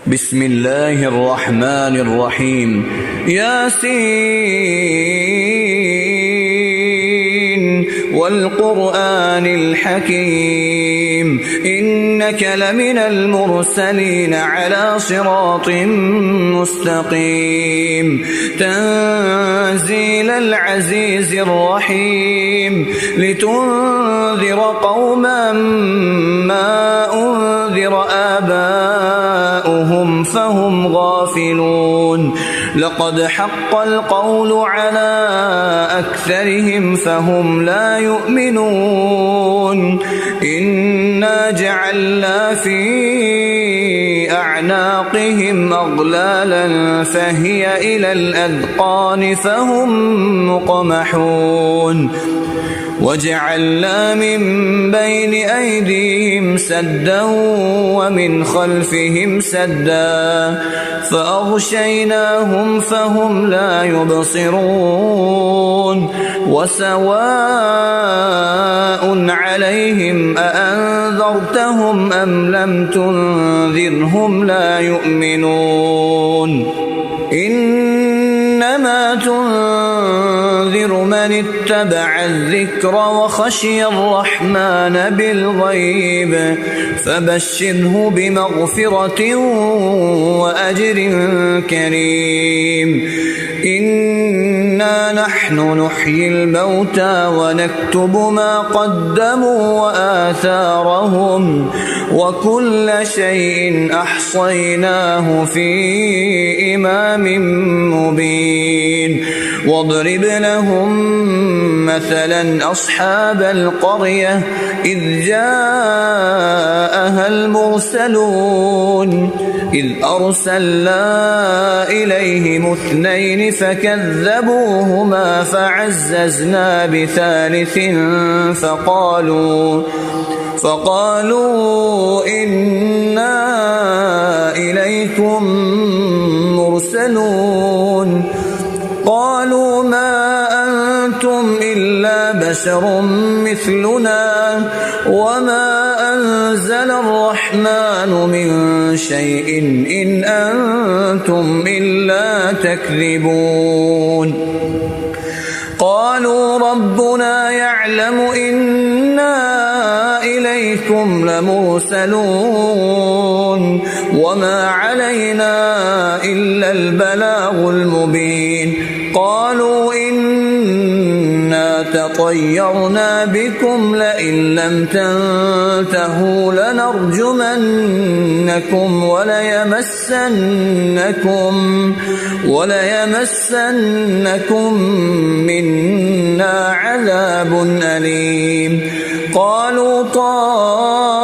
بسم الله الرحمن الرحيم ياسين والقرآن الحكيم إنك لمن المرسلين على صراط مستقيم تنزيل العزيز الرحيم لتنذر قوما ما أنذر آباؤهم فهم غافلون لقد حق القول على أكثرهم فهم لا يؤمنون إنا جعلنا في أعناقهم أغلالا فهي إلى الأذقان فهم مقمحون وجعلنا من بين أيديهم سدا ومن خلفهم سدا فأغشيناهم فهم لا يبصرون وسواء عليهم أأنذرتهم أم لم تنذرهم لا يؤمنون إنما تنذر من اتبع الذكر وخشي الرحمن بالغيب فبشره بمغفرة وأجر كريم إنا نحن نحيي الموتى ونكتب ما قدموا وآثارهم وكل شيء أحصيناه في إمام مبين واضرب لهم مثلا أصحاب القرية إذ جاءها المرسلون إذ أرسلنا إليهم اثنين فكذبوهما فعززنا بثالث فقالوا إنا إليكم مرسلون قالوا ما أنتم إلا بشر مثلنا وما أنزل الرحمن من شيء إن أنتم إلا تكذبون قالوا ربنا يعلم إنا إليكم لمرسلون وما علينا إلا البلاغ المبين قالوا إنا تطيرنا بكم لئن لم تنتهوا لنرجمنكم وليمسنكم منا عذاب أليم قالوا طائركم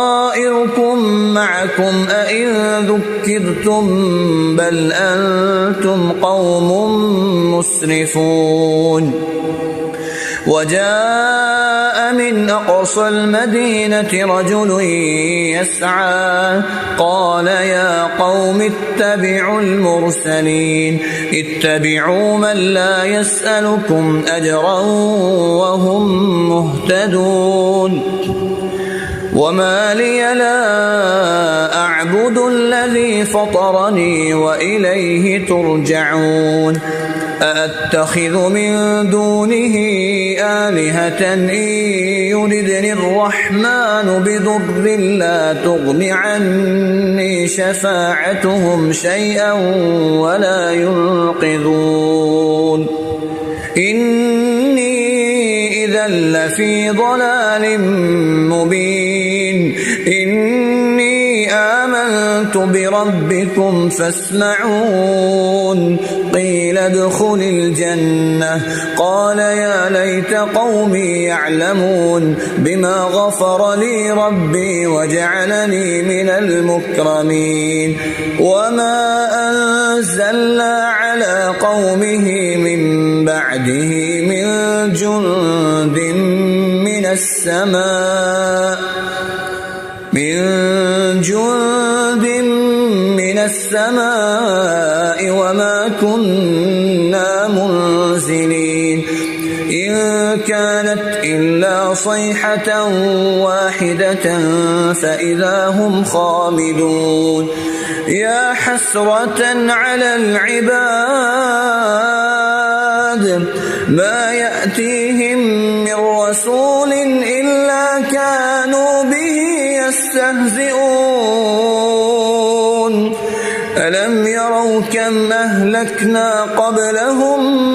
معكم أئن ذكرتم بل أنتم قوم مسرفون وجاء من أقصى المدينة رجل يسعى قال يا قوم اتبعوا المرسلين اتبعوا من لا يسألكم أجرا وهم مهتدون وما لي لا أعبد الذي فطرني وإليه ترجعون أأتخذ من دونه آلهة إن يردني الرحمن بضر لا تغن عني شفاعتهم شيئا ولا ينقذون إني إذا لفي ضلال مبين إني آمنت بربكم فاسمعون قيل ادخل الجنة قال يا ليت قومي يعلمون بما غفر لي ربي وجعلني من المكرمين وما أنزلنا على قومه من بعده من جند من السماء وما كنا منزلين إن كانت إلا صيحة واحدة فإذا هم خامدون يا حسرة على العباد ما يأتيهم من رسول إلا كانوا به يستهزئون ألم يروا كم أهلكنا قبلهم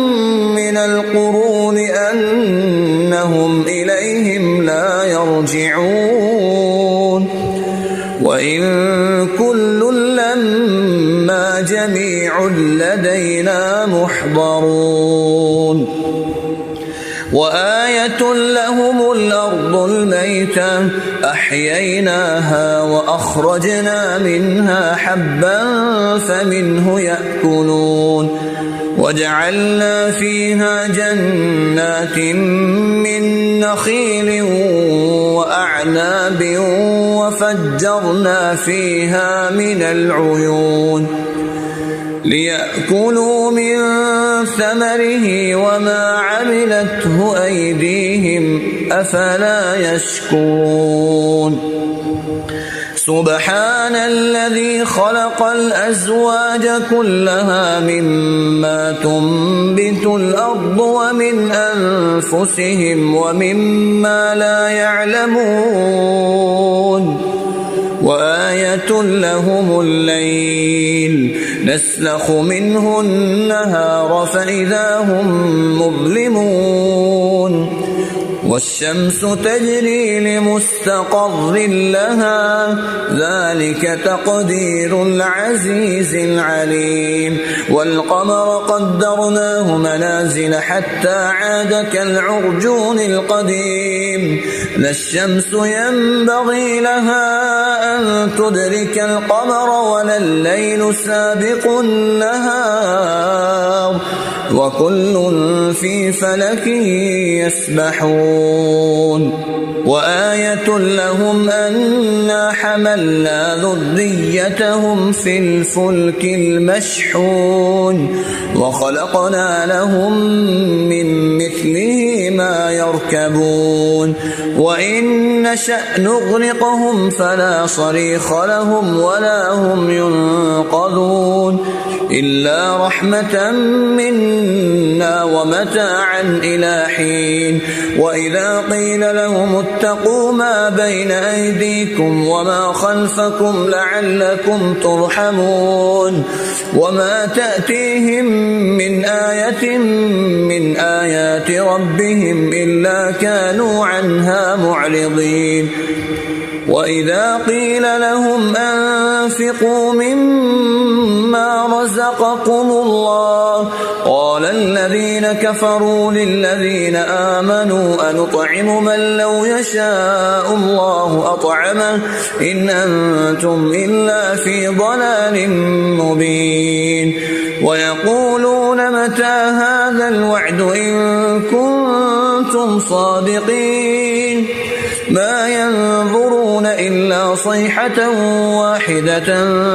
من القرون أنهم إليهم لا يرجعون وإن كل لما جميع لدينا محضرون وآية لهم الأرض الميتة أحييناها وأخرجنا منها حبا فمنه يأكلون وجعلنا فيها جنات من نخيل وأعناب وفجرنا فيها من العيون ليأكلوا من ثمره وما عملته أيديهم أفلا يشكرون سبحان الذي خلق الأزواج كلها مما تنبت الأرض ومن أنفسهم ومما لا يعلمون وآية لهم الليل نسلخ منه النهار فإذا هم مظلمون والشمس تجري لمستقر لها ذلك تقدير العزيز العليم والقمر قدرناه منازل حتى عاد كالعرجون القديم لا الشمس ينبغي لها أن تدرك القمر ولا الليل سابق النهار وكل في فلك يسبحون وآية لهم أنا حملنا ذريتهم في الفلك المشحون وخلقنا لهم من مثله ما يركبون وإن نشأ نغرقهم فلا صريخ لهم ولا هم ينقذون إلا رحمة منا ومتاعا إلى حين وإذا قيل لهم اتقوا ما بين أيديكم وما خلفكم لعلكم ترحمون وما تأتيهم من آية من آيات ربهم إلا كانوا عنها معرضين وإذا قيل لهم أنفقوا مما رزقكم الله قال الذين كفروا للذين آمنوا أنطعم من لو يشاء الله أطعمه إن أنتم إلا في ضلال مبين ويقولون متى هذا الوعد إن كنتم صادقين ما ينظرون إلا صيحة واحدة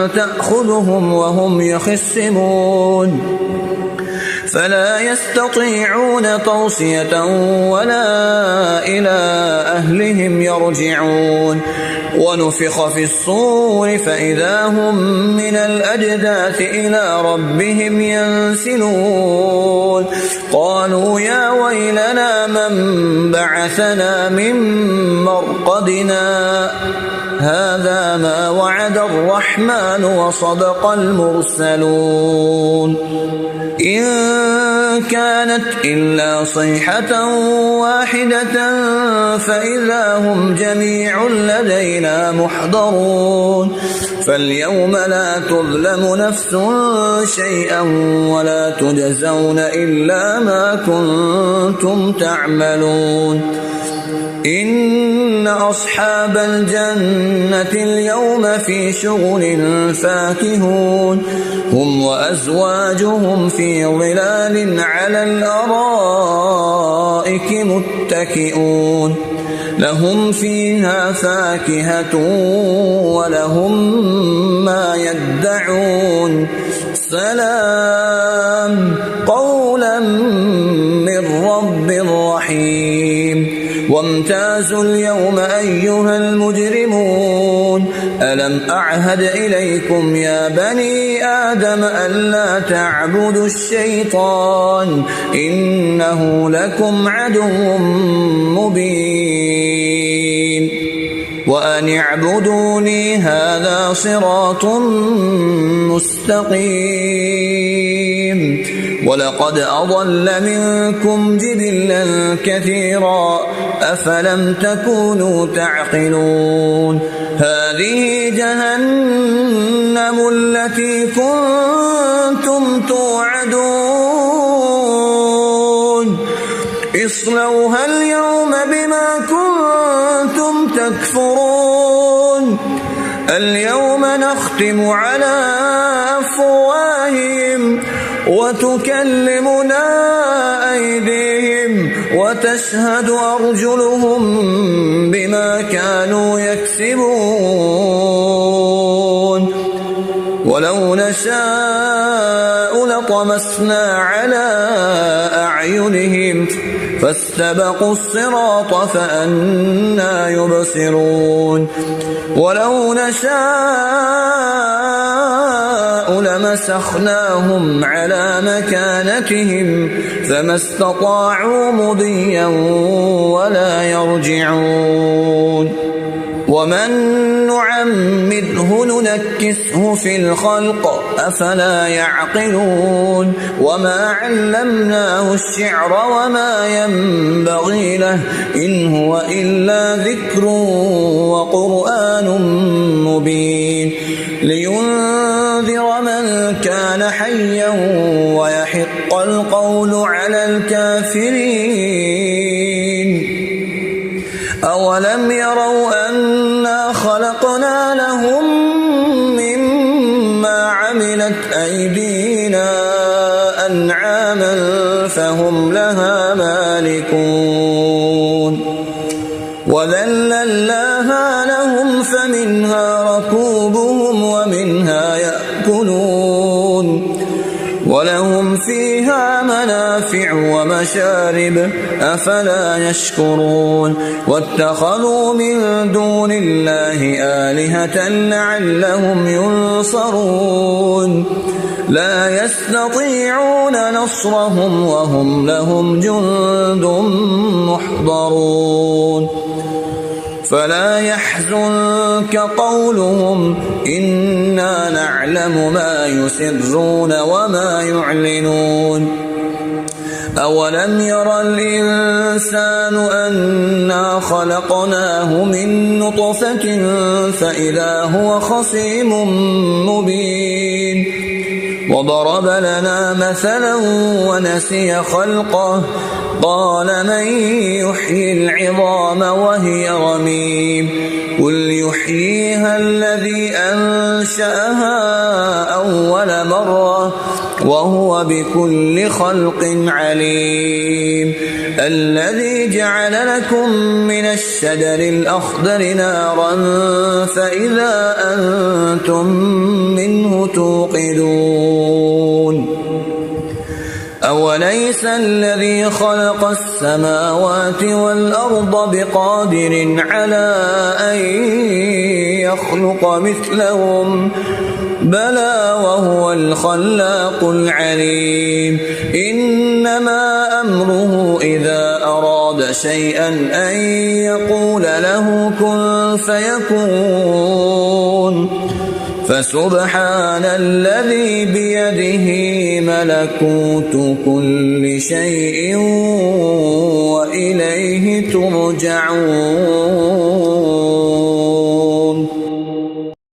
تأخذهم وهم يخصمون فلا يستطيعون توصية ولا إلى أهلهم يرجعون ونفخ في الصور فإذا هم من الأجداث إلى ربهم ينسلون قالوا يا ويلنا من بعثنا من مرقدنا هذا ما وعد الرحمن وصدق المرسلون إن كانت إلا صيحة واحدة فإذا هم جميع لدينا محضرون فاليوم لا تظلم نفس شيئا ولا تجزون إلا ما كنتم تعملون إن أصحاب الجنة اليوم في شغل فاكهون هم وأزواجهم في ظلال على الأرائك متكئون لهم فيها فاكهة ولهم ما يدعون سلام قولا من رب رحيم وامتازوا اليوم أيها المجرمون ألم أعهد إليكم يا بني آدم ألا تعبدوا الشيطان إنه لكم عدو مبين وأن اعبدوني هذا صراط مستقيم ولقد أضل منكم جبلا كثيرا أفلم تكونوا تعقلون هذه جهنم التي كنتم توعدون اصلوها اليوم بما كنتم تكفرون اليوم نختم على أفواههم وتكلمنا أيديهم وتشهد أرجلهم بما كانوا يكسبون ولو نشاء لطمسنا على أعينهم فاستبقوا الصراط فأنى يبصرون ولو نشاء لمسخناهم على مكانتهم فما استطاعوا مضيا ولا يرجعون ومن نعمره ننكسه في الخلق أفلا يعقلون وما علمناه الشعر وما ينبغي له إن هو إلا ذكر وقرآن مبين لينذر من كان حيا ويحق القول على الكافرين أولم يروا أنا خلقنا لهم مما عملت أيدينا أنعاما فهم لها مالكون وذللناها لهم فمنها ركوبهم ومنها يأكلون ولهم فيها منافع ومشارب أفلا يشكرون واتخذوا من دون الله آلهة لعلهم ينصرون لا يستطيعون نصرهم وهم لهم جند محضرون فلا يحزنك قولهم إنا نعلم ما يسرون وما يعلنون أولم ير الإنسان أنا خلقناه من نطفة فإذا هو خصيم مبين وضرب لنا مثلا ونسي خلقه قال من يحيي العظام وهي رميم قل يحييها الذي أنشأها أول مرة وهو بكل خلق عليم الذي جعل لكم من الشجر الأخضر نارا فإذا أنتم منه توقدون أوليس الذي خلق السماوات والأرض بقادر على أن يخلق مثلهم بلى وهو الخلاق العليم إنما أمره إذا أراد شيئا أن يقول له كن فيكون فسبحان الذي بيده ملكوت كل شيء وإليه ترجعون